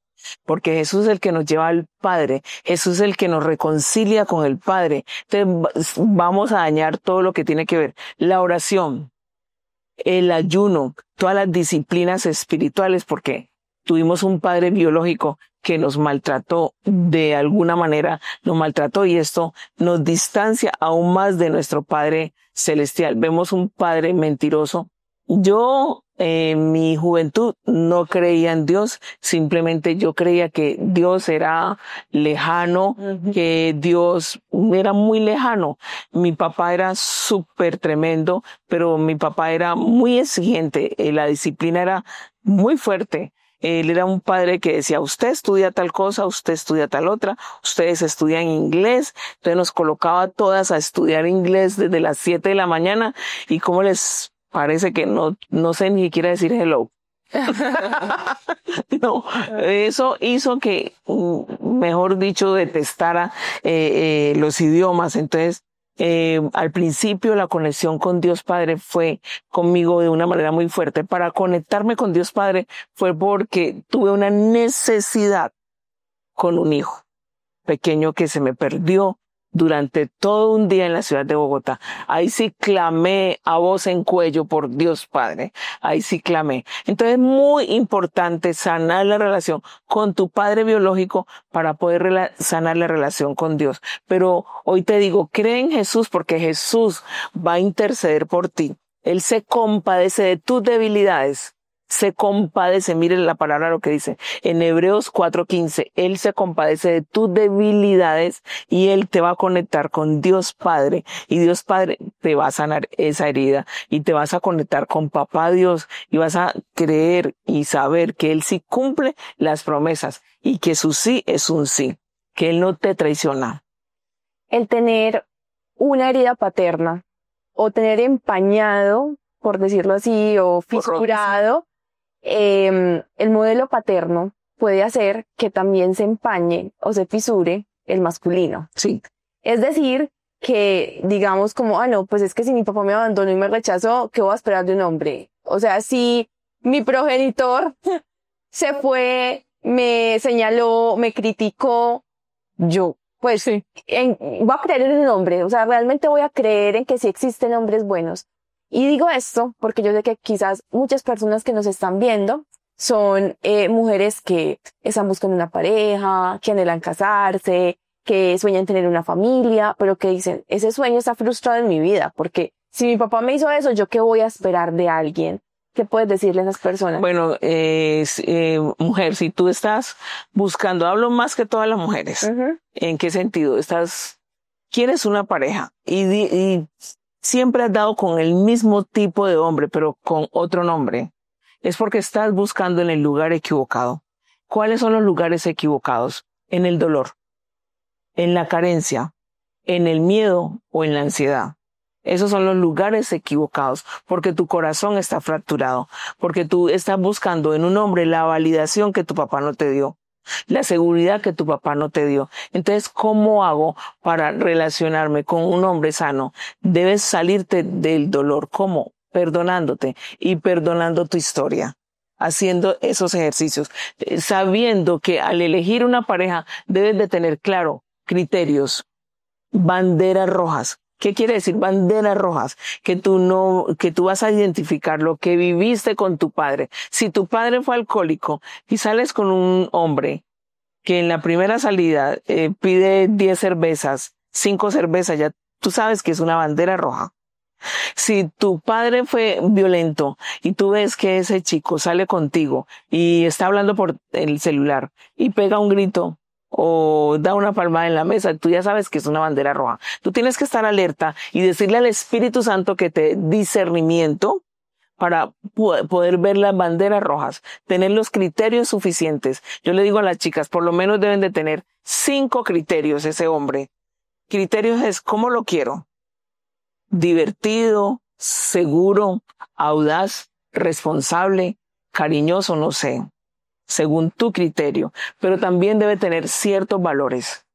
Porque Jesús es el que nos lleva al Padre, Jesús es el que nos reconcilia con el Padre. Entonces vamos a dañar todo lo que tiene que ver la oración, el ayuno, todas las disciplinas espirituales, porque tuvimos un padre biológico que nos maltrató, de alguna manera nos maltrató, y esto nos distancia aún más de nuestro Padre Celestial. Vemos un padre mentiroso. Yo en mi juventud no creía en Dios, simplemente yo creía que Dios era lejano, que Dios era muy lejano. Mi papá era súper tremendo, pero mi papá era muy exigente, la disciplina era muy fuerte. Él era un padre que decía, usted estudia tal cosa, usted estudia tal otra, ustedes estudian inglés. Entonces nos colocaba todas a estudiar inglés desde las 7 de la mañana, y cómo les parece que no sé ni siquiera decir hello. No, eso hizo que, mejor dicho, detestara los idiomas. Entonces, al principio la conexión con Dios Padre fue conmigo de una manera muy fuerte. Para conectarme con Dios Padre fue porque tuve una necesidad con un hijo pequeño que se me perdió durante todo un día en la ciudad de Bogotá. Ahí sí clamé a voz en cuello por Dios Padre. Ahí sí clamé. Entonces es muy importante sanar la relación con tu padre biológico para poder sanar la relación con Dios. Pero hoy te digo, cree en Jesús, porque Jesús va a interceder por ti. Él se compadece de tus debilidades. Se compadece, miren la palabra lo que dice en Hebreos 4:15, Él se compadece de tus debilidades y Él te va a conectar con Dios Padre, y Dios Padre te va a sanar esa herida y te vas a conectar con Papá Dios, y vas a creer y saber que Él sí cumple las promesas y que su sí es un sí, que Él no te traiciona. El tener una herida paterna o tener empañado, por decirlo así, o fisurado, el modelo paterno puede hacer que también se empañe o se fisure el masculino. Sí. Es decir, que digamos como, no, pues es que si mi papá me abandonó y me rechazó, ¿qué voy a esperar de un hombre? O sea, si mi progenitor se fue, me señaló, me criticó, yo pues voy a creer en un hombre. O sea, realmente voy a creer en que sí existen hombres buenos. Y digo esto porque yo sé que quizás muchas personas que nos están viendo son mujeres que están buscando una pareja, que anhelan casarse, que sueñan tener una familia, pero que dicen, ese sueño está frustrado en mi vida, porque si mi papá me hizo eso, ¿yo qué voy a esperar de alguien? ¿Qué puedes decirle a esas personas? Bueno, mujer, si tú estás buscando, hablo más que todas las mujeres. ¿En qué sentido? Quieres una pareja y siempre has dado con el mismo tipo de hombre, pero con otro nombre. Es porque estás buscando en el lugar equivocado. ¿Cuáles son los lugares equivocados? En el dolor, en la carencia, en el miedo o en la ansiedad. Esos son los lugares equivocados, porque tu corazón está fracturado, porque tú estás buscando en un hombre la validación que tu papá no te dio, la seguridad que tu papá no te dio. Entonces, ¿cómo hago para relacionarme con un hombre sano? Debes salirte del dolor. ¿Cómo? Perdonándote y perdonando tu historia, haciendo esos ejercicios, sabiendo que al elegir una pareja debes de tener claro criterios, banderas rojas. ¿Qué quiere decir banderas rojas? Que tú vas a identificar lo que viviste con tu padre. Si tu padre fue alcohólico y sales con un hombre que en la primera salida pide 10 cervezas, 5 cervezas, ya tú sabes que es una bandera roja. Si tu padre fue violento y tú ves que ese chico sale contigo y está hablando por el celular y pega un grito o da una palmada en la mesa, tú ya sabes que es una bandera roja. Tú tienes que estar alerta y decirle al Espíritu Santo que te dé discernimiento para poder ver las banderas rojas, tener los criterios suficientes. Yo le digo a las chicas, por lo menos deben de tener 5 criterios ese hombre. Criterios es cómo lo quiero. Divertido, seguro, audaz, responsable, cariñoso, no sé, según tu criterio, pero también debe tener ciertos valores,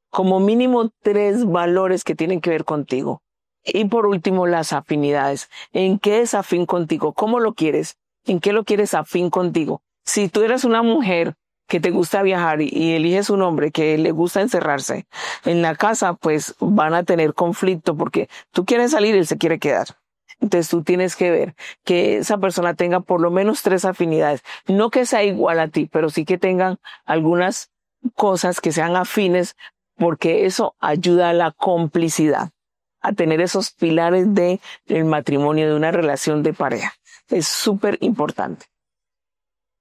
como mínimo 3 valores que tienen que ver contigo. Y por último, las afinidades. ¿En qué es afín contigo? ¿Cómo lo quieres? ¿En qué lo quieres afín contigo? Si tú eres una mujer que te gusta viajar y eliges un hombre que le gusta encerrarse en la casa, pues van a tener conflicto porque tú quieres salir y él se quiere quedar. Entonces tú tienes que ver que esa persona tenga por lo menos 3 afinidades. No que sea igual a ti, pero sí que tengan algunas cosas que sean afines, porque eso ayuda a la complicidad, a tener esos pilares del matrimonio, de una relación de pareja. Es súper importante.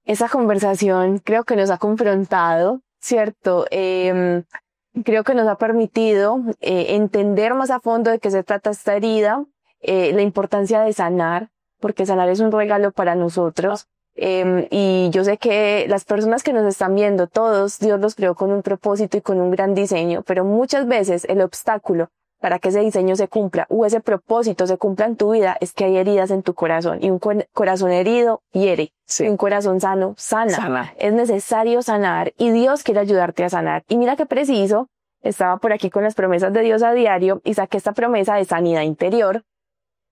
Esa conversación creo que nos ha confrontado, ¿cierto? Creo que nos ha permitido entender más a fondo de qué se trata esta herida, la importancia de sanar, porque sanar es un regalo para nosotros. Y yo sé que las personas que nos están viendo, todos, Dios los creó con un propósito y con un gran diseño, pero muchas veces el obstáculo para que ese diseño se cumpla o ese propósito se cumpla en tu vida es que hay heridas en tu corazón, y un corazón herido hiere, sí. Y un corazón sano sana. Es necesario sanar y Dios quiere ayudarte a sanar. Y mira qué preciso, estaba por aquí con las promesas de Dios a diario y saqué esta promesa de sanidad interior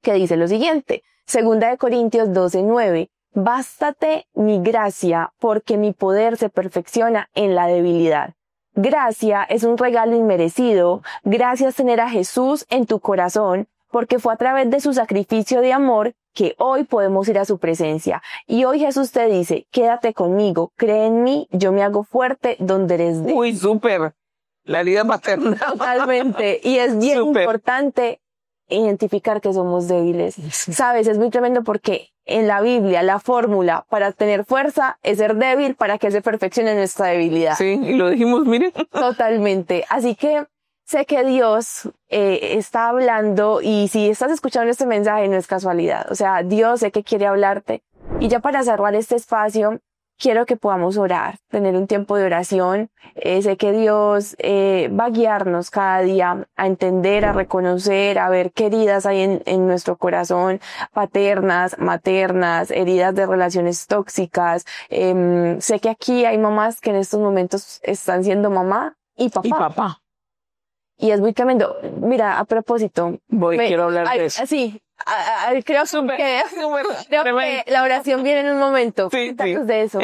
que dice lo siguiente, 2 Corintios 12:9, bástate mi gracia porque mi poder se perfecciona en la debilidad. Gracia es un regalo inmerecido. Gracias tener a Jesús en tu corazón, porque fue a través de su sacrificio de amor que hoy podemos ir a su presencia. Y hoy Jesús te dice, quédate conmigo, cree en mí, yo me hago fuerte donde eres débil. Uy, súper. La herida materna. Totalmente. Y es bien importante identificar que somos débiles. Sabes, es muy tremendo porque en la Biblia la fórmula para tener fuerza es ser débil para que se perfeccione nuestra debilidad. Sí, y lo dijimos, mire. Totalmente. Así que sé que Dios está hablando y si estás escuchando este mensaje no es casualidad. O sea, Dios sé que quiere hablarte. Y ya para cerrar este espacio, quiero que podamos orar, tener un tiempo de oración. Sé que Dios va a guiarnos cada día a entender, a reconocer, a ver qué heridas hay en nuestro corazón, paternas, maternas, heridas de relaciones tóxicas. Sé que aquí hay mamás que en estos momentos están siendo mamá y papá. Y es muy tremendo. Mira, a propósito. Quiero hablar de eso. Sí. Creo que la oración viene en un momento. Sí. De eso.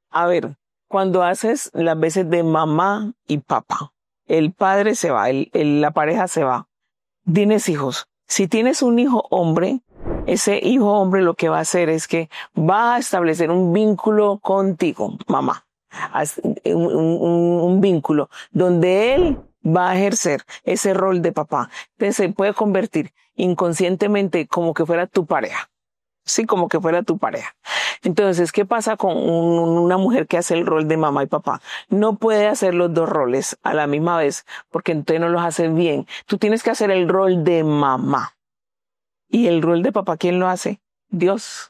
A ver, cuando haces las veces de mamá y papá, el padre se va, la pareja se va, tienes hijos. Si tienes un hijo hombre, ese hijo hombre lo que va a hacer es que va a establecer un vínculo contigo, mamá. Un vínculo donde él va a ejercer ese rol de papá. Entonces se puede convertir inconscientemente como que fuera tu pareja. Sí, como que fuera tu pareja. Entonces, ¿qué pasa con una mujer que hace el rol de mamá y papá? No puede hacer los dos roles a la misma vez, porque entonces no los hace bien. Tú tienes que hacer el rol de mamá. ¿Y el rol de papá quién lo hace? Dios.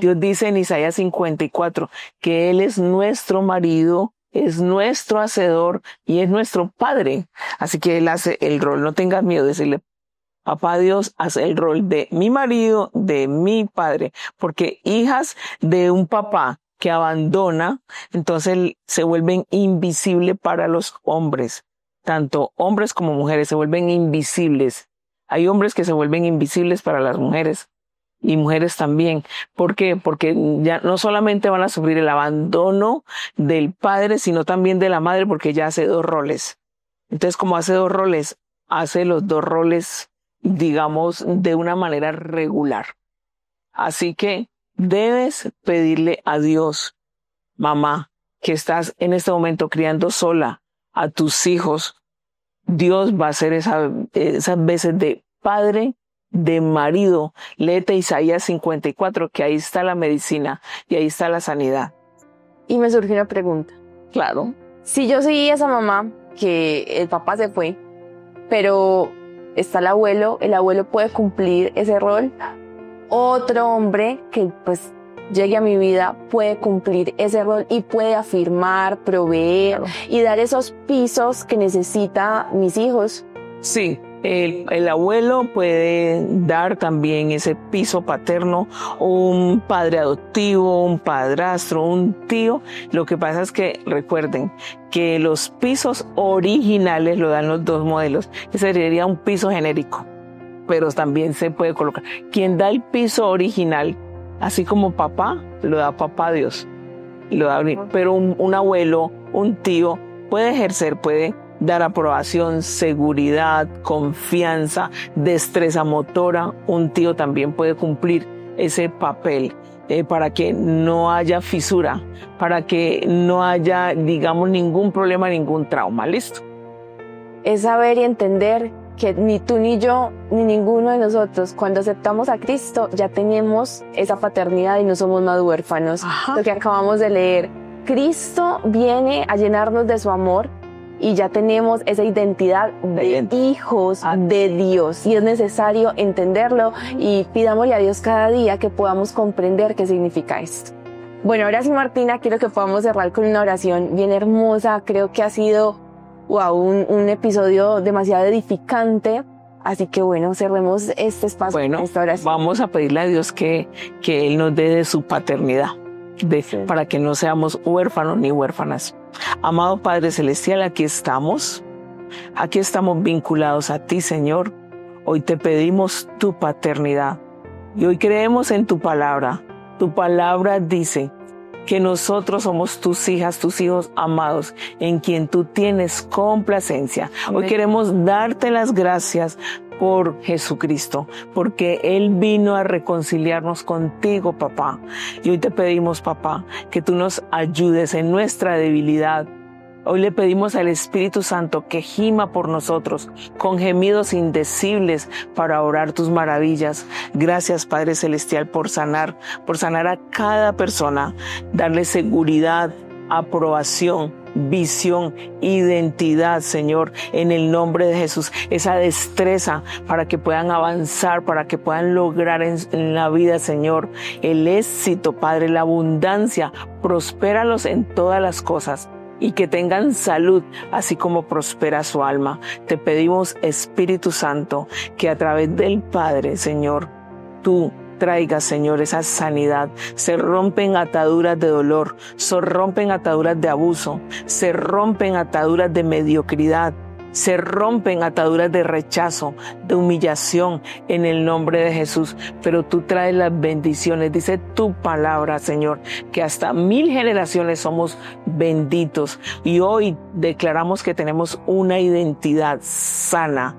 Dios dice en Isaías 54 que Él es nuestro marido, es nuestro hacedor y es nuestro padre. Así que Él hace el rol. No tengas miedo de decirle, papá Dios hace el rol de mi marido, de mi padre. Porque hijas de un papá que abandona, entonces se vuelven invisibles para los hombres. Tanto hombres como mujeres se vuelven invisibles. Hay hombres que se vuelven invisibles para las mujeres. Y mujeres también. ¿Por qué? Porque ya no solamente van a sufrir el abandono del padre, sino también de la madre, porque ya hace dos roles. Entonces, como hace dos roles, hace los dos roles, digamos, de una manera regular. Así que debes pedirle a Dios, mamá, que estás en este momento criando sola a tus hijos. Dios va a hacer esas veces de padre, de marido. Léete Isaías 54, que ahí está la medicina y ahí está la sanidad. Y me surgió una pregunta. Claro. Si yo soy esa mamá que el papá se fue, pero está el abuelo puede cumplir ese rol. Otro hombre que pues llegue a mi vida puede cumplir ese rol y puede afirmar, proveer y dar esos pisos que necesita mis hijos. Sí. El abuelo puede dar también ese piso paterno, un padre adoptivo, un padrastro, un tío. Lo que pasa es que recuerden que los pisos originales lo dan los dos modelos. Ese sería un piso genérico, pero también se puede colocar. Quien da el piso original, así como papá, lo da papá Dios. Lo da, pero un abuelo, un tío puede ejercer, puede dar aprobación, seguridad, confianza, destreza motora. Un tío también puede cumplir ese papel para que no haya fisura, para que no haya, digamos, ningún problema, ningún trauma. ¿Listo? Es saber y entender que ni tú ni yo, ni ninguno de nosotros, cuando aceptamos a Cristo, ya tenemos esa paternidad y no somos más huérfanos. Ajá. Lo que acabamos de leer, Cristo viene a llenarnos de su amor, y ya tenemos esa identidad de hijos de Dios. Y es necesario entenderlo y pidámosle a Dios cada día que podamos comprender qué significa esto. Bueno, ahora sí, Martina, quiero que podamos cerrar con una oración bien hermosa. Creo que ha sido un episodio demasiado edificante. Así que bueno, cerremos este espacio. Bueno, esta oración. Vamos a pedirle a Dios que Él nos dé de su paternidad, para que no seamos huérfanos ni huérfanas. Amado Padre Celestial, aquí estamos vinculados a ti, Señor. Hoy te pedimos tu paternidad y hoy creemos en tu palabra. Tu palabra dice que nosotros somos tus hijas, tus hijos amados, en quien tú tienes complacencia. Amén. Hoy queremos darte las gracias por Jesucristo, porque Él vino a reconciliarnos contigo, papá. Y hoy te pedimos, papá, que tú nos ayudes en nuestra debilidad. Hoy le pedimos al Espíritu Santo que gima por nosotros con gemidos indecibles para orar tus maravillas. Gracias, Padre Celestial, por sanar a cada persona, darle seguridad, aprobación, visión, identidad, Señor, en el nombre de Jesús, esa destreza para que puedan avanzar, para que puedan lograr en la vida, Señor, el éxito, Padre, la abundancia. Prospéralos en todas las cosas y que tengan salud, así como prospera su alma. Te pedimos, Espíritu Santo, que a través del Padre, Señor, tú traiga, Señor, esa sanidad. Se rompen ataduras de dolor, se rompen ataduras de abuso, se rompen ataduras de mediocridad, se rompen ataduras de rechazo, de humillación, en el nombre de Jesús. Pero tú traes las bendiciones. Dice tu palabra, Señor, que hasta 1000 generaciones somos benditos. Y hoy declaramos que tenemos una identidad sana,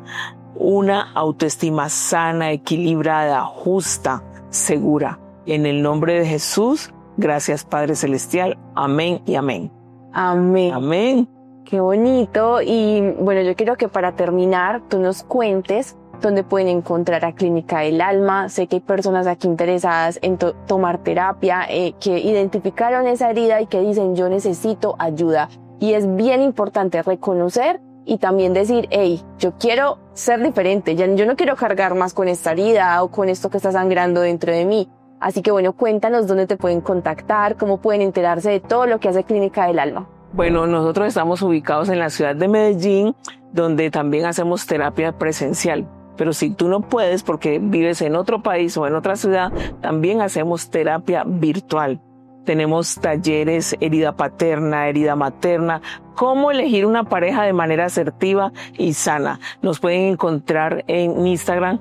una autoestima sana, equilibrada, justa, segura. En el nombre de Jesús, gracias Padre Celestial. Amén y amén. Amén. Amén. Qué bonito. Y bueno, yo quiero que para terminar tú nos cuentes dónde pueden encontrar a Clínica del Alma. Sé que hay personas aquí interesadas en tomar terapia, que identificaron esa herida y que dicen yo necesito ayuda. Y es bien importante reconocer y también decir, hey, yo quiero ser diferente, yo no quiero cargar más con esta herida o con esto que está sangrando dentro de mí. Así que bueno, cuéntanos dónde te pueden contactar, cómo pueden enterarse de todo lo que hace Clínica del Alma. Bueno, nosotros estamos ubicados en la ciudad de Medellín, donde también hacemos terapia presencial. Pero si tú no puedes porque vives en otro país o en otra ciudad, también hacemos terapia virtual. Tenemos talleres, herida paterna, herida materna, cómo elegir una pareja de manera asertiva y sana. Nos pueden encontrar en Instagram,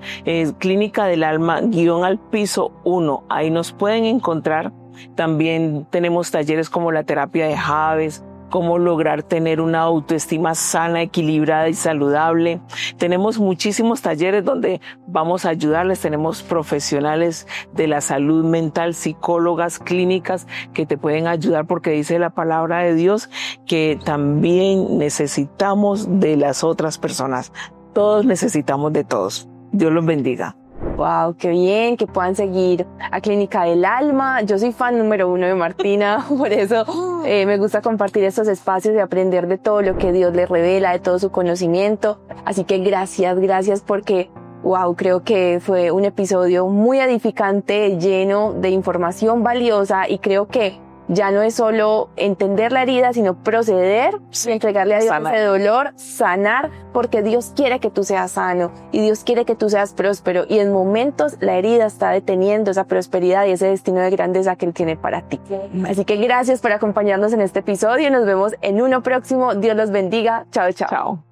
Clínica del Alma, _1. Ahí nos pueden encontrar. También tenemos talleres como la terapia de Javes, cómo lograr tener una autoestima sana, equilibrada y saludable. Tenemos muchísimos talleres donde vamos a ayudarles. Tenemos profesionales de la salud mental, psicólogas, clínicas que te pueden ayudar porque dice la palabra de Dios que también necesitamos de las otras personas. Todos necesitamos de todos. Dios los bendiga. Wow, qué bien, que puedan seguir a Clínica del Alma. Yo soy fan número 1 de Martina, por eso me gusta compartir estos espacios y aprender de todo lo que Dios le revela, de todo su conocimiento. Así que gracias porque, wow, creo que fue un episodio muy edificante, lleno de información valiosa y creo que ya no es solo entender la herida, sino proceder, entregarle a Dios ese dolor, sanar, porque Dios quiere que tú seas sano y Dios quiere que tú seas próspero. Y en momentos la herida está deteniendo esa prosperidad y ese destino de grandeza que Él tiene para ti. Así que gracias por acompañarnos en este episodio. Nos vemos en uno próximo. Dios los bendiga. Chao, chao. Chao.